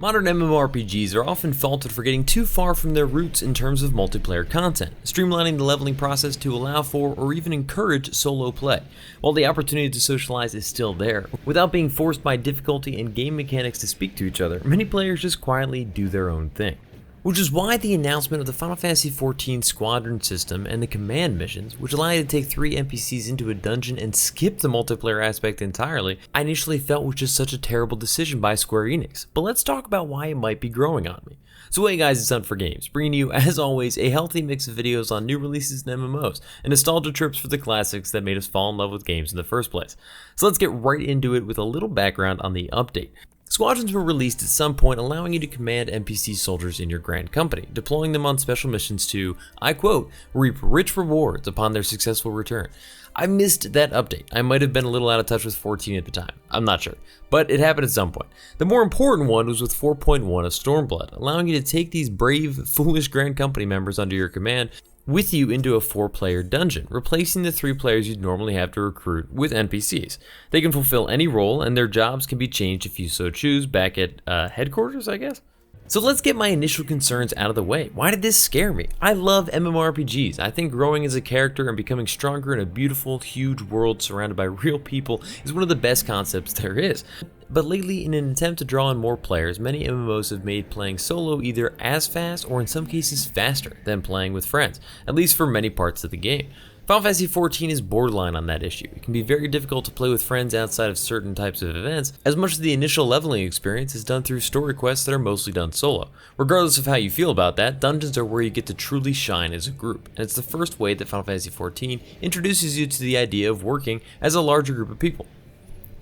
Modern MMORPGs are often faulted for getting too far from their roots in terms of multiplayer content, streamlining the leveling process to allow for or even encourage solo play, while the opportunity to socialize is still there. Without being forced by difficulty and game mechanics to speak to each other, many players just quietly do their own thing. Which is why the announcement of the Final Fantasy XIV Squadron system and the command missions, which allow you to take 3 NPCs into a dungeon and skip the multiplayer aspect entirely, I initially felt was just such a terrible decision by Square Enix. But let's talk about why it might be growing on me. So hey guys, it's Hunt for Games, bringing you, as always, a healthy mix of videos on new releases and MMOs, and nostalgia trips for the classics that made us fall in love with games in the first place. So let's get right into it with a little background on the update. Squadrons were released at some point, allowing you to command NPC soldiers in your Grand Company, deploying them on special missions to, I quote, reap rich rewards upon their successful return. I missed that update. I might have been a little out of touch with 14 at the time. I'm not sure, but it happened at some point. The more important one was with 4.1 of Stormblood, allowing you to take these brave, foolish Grand Company members under your command with you into a 4-player dungeon, replacing the 3 players you'd normally have to recruit with NPCs. They can fulfill any role, and their jobs can be changed if you so choose back at headquarters, I guess? So let's get my initial concerns out of the way. Why did this scare me? I love MMORPGs. I think growing as a character and becoming stronger in a beautiful, huge world surrounded by real people is one of the best concepts there is. But lately, in an attempt to draw in more players, many MMOs have made playing solo either as fast or in some cases faster than playing with friends, at least for many parts of the game. Final Fantasy XIV is borderline on that issue. It can be very difficult to play with friends outside of certain types of events, as much as the initial leveling experience is done through story quests that are mostly done solo. Regardless of how you feel about that, dungeons are where you get to truly shine as a group, and it's the first way that Final Fantasy XIV introduces you to the idea of working as a larger group of people.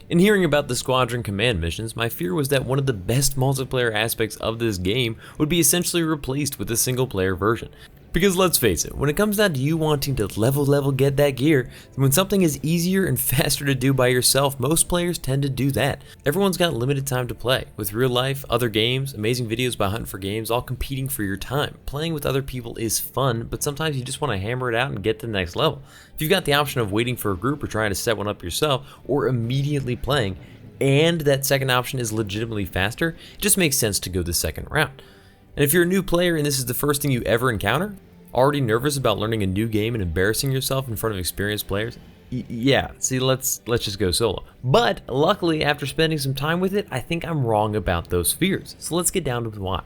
In hearing about the Squadron command missions, my fear was that one of the best multiplayer aspects of this game would be essentially replaced with a single player version. Because let's face it, when it comes down to you wanting to level get that gear, when something is easier and faster to do by yourself, most players tend to do that. Everyone's got limited time to play, with real life, other games, amazing videos by Huntin for Games all competing for your time. Playing with other people is fun, but sometimes you just want to hammer it out and get to the next level. If you've got the option of waiting for a group or trying to set one up yourself, or immediately playing, and that second option is legitimately faster, it just makes sense to go the second route. And if you're a new player and this is the first thing you ever encounter, already nervous about learning a new game and embarrassing yourself in front of experienced players? Yeah, see, let's just go solo. But luckily, after spending some time with it, I think I'm wrong about those fears. So let's get down to why.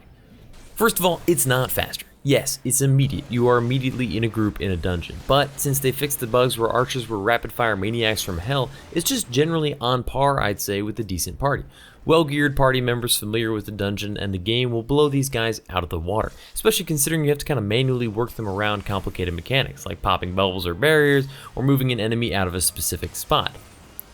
First of all, it's not faster. Yes, it's immediate. You are immediately in a group in a dungeon. But since they fixed the bugs where archers were rapid-fire maniacs from hell, it's just generally on par, I'd say, with a decent party. Well-geared party members familiar with the dungeon and the game will blow these guys out of the water, especially considering you have to kind of manually work them around complicated mechanics, like popping bubbles or barriers, or moving an enemy out of a specific spot.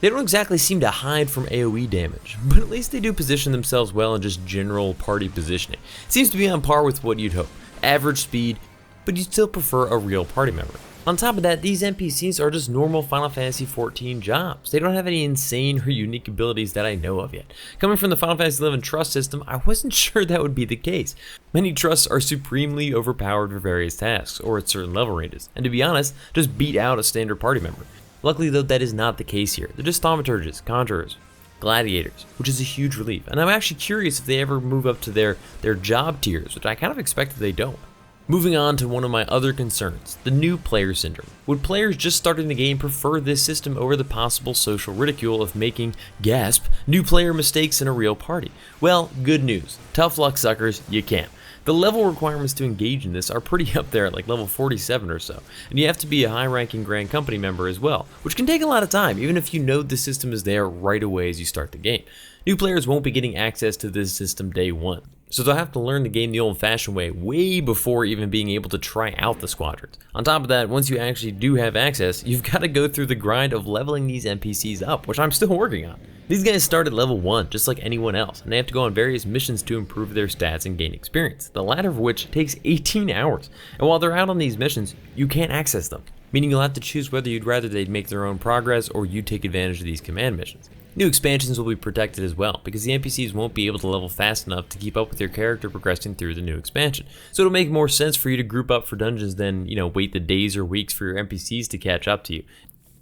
They don't exactly seem to hide from AoE damage, but at least they do position themselves well in just general party positioning. It seems to be on par with what you'd hope. Average speed, but you'd still prefer a real party member. On top of that, these NPCs are just normal Final Fantasy XIV jobs. They don't have any insane or unique abilities that I know of yet. Coming from the Final Fantasy XI trust system, I wasn't sure that would be the case. Many trusts are supremely overpowered for various tasks, or at certain level ranges, and to be honest, just beat out a standard party member. Luckily though, that is not the case here. They're just thaumaturges, conjurers, gladiators, which is a huge relief, and I'm actually curious if they ever move up to their job tiers, which I kind of expect that they don't. Moving on to one of my other concerns, the new player syndrome. Would players just starting the game prefer this system over the possible social ridicule of making, gasp, new player mistakes in a real party? Well, good news. Tough luck, suckers, you can't. The level requirements to engage in this are pretty up there at like level 47 or so, and you have to be a high-ranking Grand Company member as well, which can take a lot of time, even if you know the system is there right away as you start the game. New players won't be getting access to this system day one, so they'll have to learn the game the old-fashioned way before even being able to try out the squadrons. On top of that, once you actually do have access, you've got to go through the grind of leveling these NPCs up, which I'm still working on. These guys start at level 1 just like anyone else, and they have to go on various missions to improve their stats and gain experience, the latter of which takes 18 hours. And while they're out on these missions, you can't access them, meaning you'll have to choose whether you'd rather they'd make their own progress or you take advantage of these command missions. New expansions will be protected as well, because the NPCs won't be able to level fast enough to keep up with your character progressing through the new expansion. So it'll make more sense for you to group up for dungeons than, wait the days or weeks for your NPCs to catch up to you.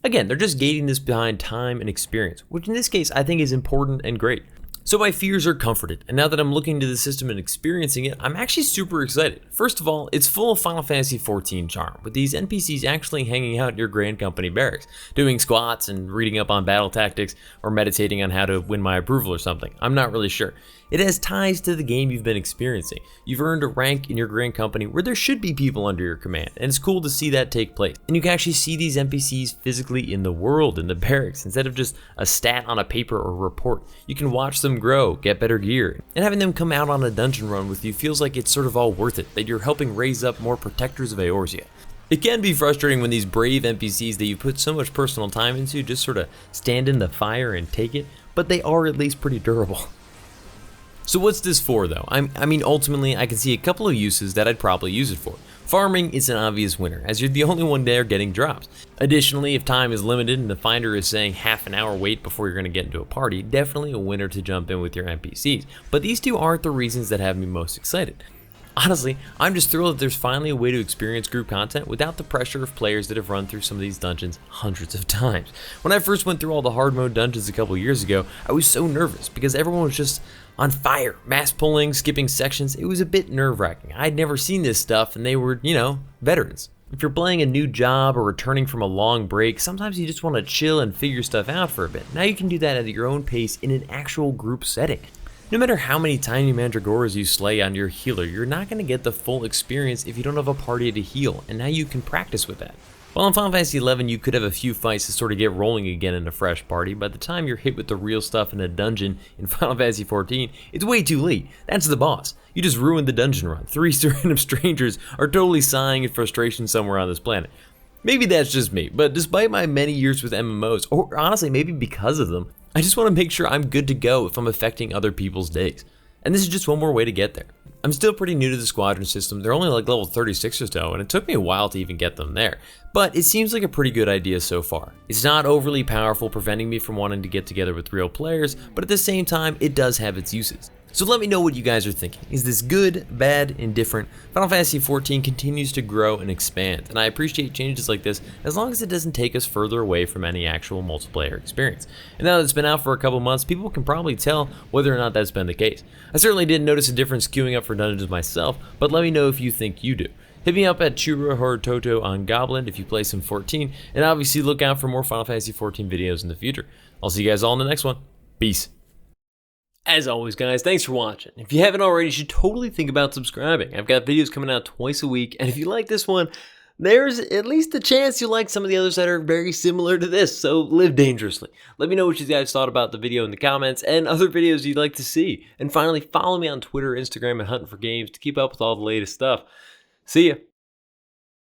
Again, they're just gating this behind time and experience, which in this case I think is important and great. So my fears are comforted, and now that I'm looking into the system and experiencing it, I'm actually super excited. First of all, it's full of Final Fantasy XIV charm, with these NPCs actually hanging out in your Grand Company barracks, doing squats and reading up on battle tactics, or meditating on how to win my approval or something. I'm not really sure. It has ties to the game you've been experiencing. You've earned a rank in your Grand Company where there should be people under your command, and it's cool to see that take place. And you can actually see these NPCs physically in the world, in the barracks, instead of just a stat on a paper or report. You can watch them grow, get better gear, and having them come out on a dungeon run with you feels like it's sort of all worth it, that you're helping raise up more protectors of Eorzea. It can be frustrating when these brave NPCs that you put so much personal time into just sort of stand in the fire and take it, but they are at least pretty durable. So what's this for though? I mean ultimately I can see a couple of uses that I'd probably use it for. Farming is an obvious winner, as you're the only one there getting drops. Additionally, if time is limited and the finder is saying half an hour wait before you're going to get into a party, definitely a winner to jump in with your NPCs. But these two aren't the reasons that have me most excited. Honestly, I'm just thrilled that there's finally a way to experience group content without the pressure of players that have run through some of these dungeons hundreds of times. When I first went through all the hard mode dungeons a couple years ago, I was so nervous because everyone was just on fire, mass pulling, skipping sections. It was a bit nerve-wracking. I'd never seen this stuff and they were, veterans. If you're playing a new job or returning from a long break, sometimes you just want to chill and figure stuff out for a bit. Now you can do that at your own pace in an actual group setting. No matter how many tiny mandragoras you slay on your healer, you're not going to get the full experience if you don't have a party to heal, and now you can practice with that. While in Final Fantasy XI you could have a few fights to sort of get rolling again in a fresh party, by the time you're hit with the real stuff in a dungeon in Final Fantasy XIV, it's way too late. That's the boss. You just ruined the dungeon run. 3 random strangers are totally sighing in frustration somewhere on this planet. Maybe that's just me, but despite my many years with MMOs, or honestly maybe because of them, I just want to make sure I'm good to go if I'm affecting other people's days. And this is just one more way to get there. I'm still pretty new to the squadron system. They're only like level 36 or so, and it took me a while to even get them there. But it seems like a pretty good idea so far. It's not overly powerful, preventing me from wanting to get together with real players, but at the same time, it does have its uses. So let me know what you guys are thinking. Is this good, bad, indifferent? Final Fantasy XIV continues to grow and expand, and I appreciate changes like this as long as it doesn't take us further away from any actual multiplayer experience. And now that it's been out for a couple months, people can probably tell whether or not that's been the case. I certainly didn't notice a difference queuing up for dungeons myself, but let me know if you think you do. Hit me up at Churro on Goblin if you play some 14, and obviously look out for more Final Fantasy XIV videos in the future. I'll see you guys all in the next one. Peace. As always, guys, thanks for watching. If you haven't already, you should totally think about subscribing. I've got videos coming out twice a week, and if you like this one, there's at least a chance you'll like some of the others that are very similar to this, so live dangerously. Let me know what you guys thought about the video in the comments and other videos you'd like to see. And finally, follow me on Twitter, Instagram, and Huntin for Games to keep up with all the latest stuff. See ya.